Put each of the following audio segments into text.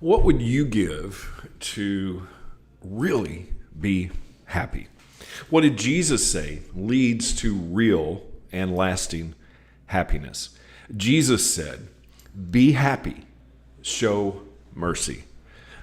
What would you give to really be happy? What did Jesus say leads to real and lasting happiness? Jesus said, "Be happy, show mercy."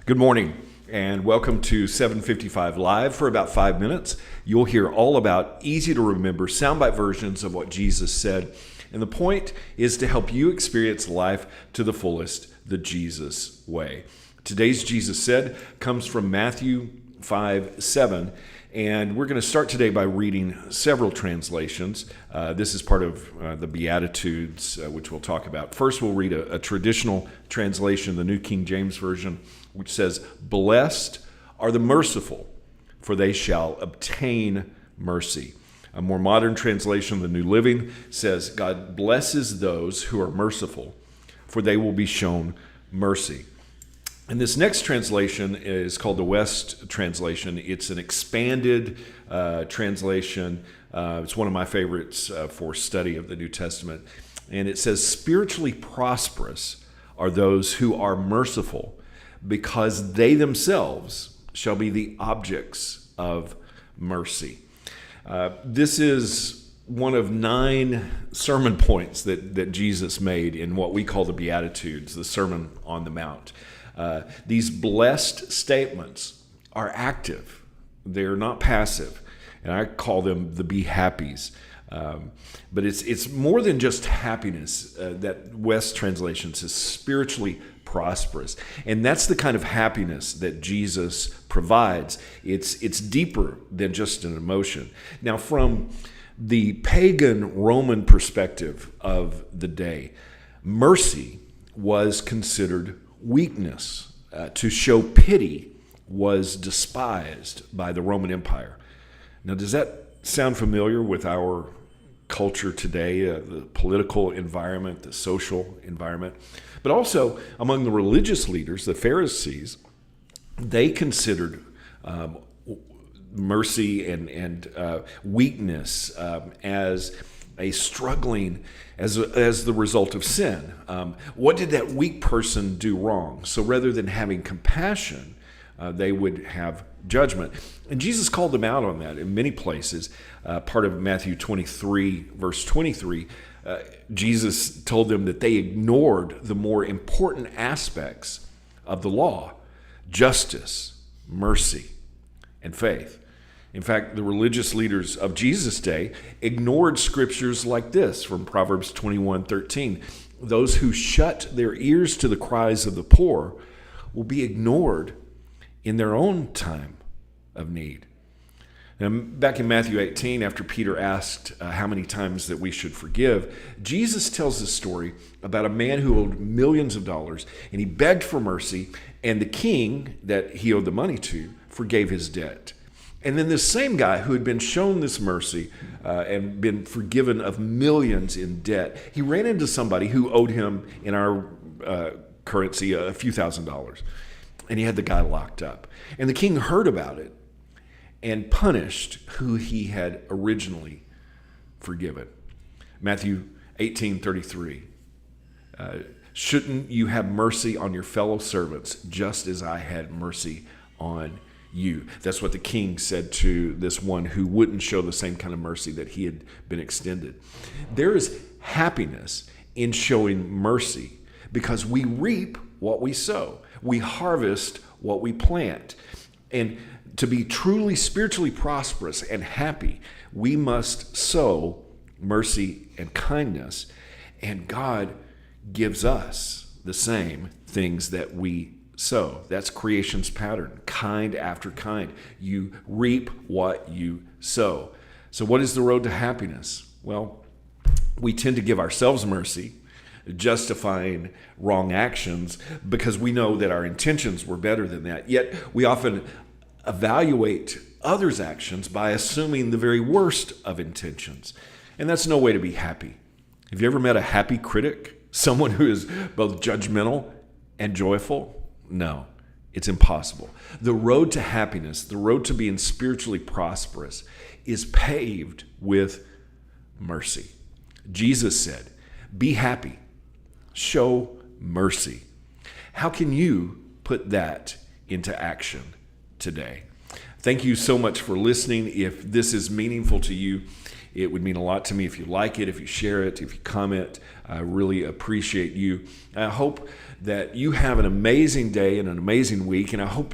Good morning and welcome to 755 Live. For about 5 minutes, you'll hear all about easy to remember soundbite versions of what Jesus said. And the point is to help you experience life to the fullest, the Jesus way. Today's Jesus said comes from Matthew 5:7, and we're going to start today by reading several translations. This is part of the Beatitudes, which we'll talk about. First, we'll read a traditional translation, the New King James Version, which says, "Blessed are the merciful, for they shall obtain mercy." A more modern translation, the New Living, says, "God blesses those who are merciful, for they will be shown mercy." And this next translation is called the West translation. It's an expanded translation. It's one of my favorites for study of the New Testament. And it says, "Spiritually prosperous are those who are merciful, because they themselves shall be the objects of mercy." This is one of 9 sermon points that Jesus made in what we call the Beatitudes, the Sermon on the Mount. These blessed statements are active. They're not passive. And I call them the be happies. But it's more than just happiness. That West translation says spiritually prosperous. And that's the kind of happiness that Jesus provides. It's deeper than just an emotion. Now, from the pagan Roman perspective of the day, mercy was considered weakness. To show pity was despised by the Roman Empire. Now, does that sound familiar with our culture today, the political environment, the social environment? But also among the religious leaders, the Pharisees, they considered mercy and weakness as a struggling as the result of sin. What did that weak person do wrong? So rather than having compassion, they would have judgment. And Jesus called them out on that in many places. Part of Matthew 23, verse 23, Jesus told them that they ignored the more important aspects of the law: justice, mercy, and faith. In fact, the religious leaders of Jesus' day ignored scriptures like this from Proverbs 21:13. "Those who shut their ears to the cries of the poor will be ignored in their own time of need." Now, back in Matthew 18, after Peter asked how many times that we should forgive, Jesus tells this story about a man who owed millions of dollars, and he begged for mercy, and the king that he owed the money to forgave his debt. And then this same guy who had been shown this mercy and been forgiven of millions in debt, he ran into somebody who owed him, in our currency, a few $1,000s. And he had the guy locked up. And the king heard about it and punished who he had originally forgiven. Matthew 18:33. "Shouldn't you have mercy on your fellow servants, just as I had mercy on you?" That's what the king said to this one who wouldn't show the same kind of mercy that he had been extended. There is happiness in showing mercy because we reap what we sow. We harvest what we plant. And to be truly spiritually prosperous and happy, we must sow mercy and kindness. And God gives us the same things that we sow. That's creation's pattern, kind after kind. You reap what you sow. So what is the road to happiness? Well, we tend to give ourselves mercy, justifying wrong actions because we know that our intentions were better than that. Yet we often evaluate others' actions by assuming the very worst of intentions. And that's no way to be happy. Have you ever met a happy critic? Someone who is both judgmental and joyful? No, it's impossible. The road to happiness, the road to being spiritually prosperous, is paved with mercy. Jesus said, "Be happy, show mercy." How can you put that into action today. Thank you so much for listening. If this is meaningful to you, it would mean a lot to me if you like it, if you share it, if you comment. I really appreciate you. I hope that you have an amazing day and an amazing week, and I hope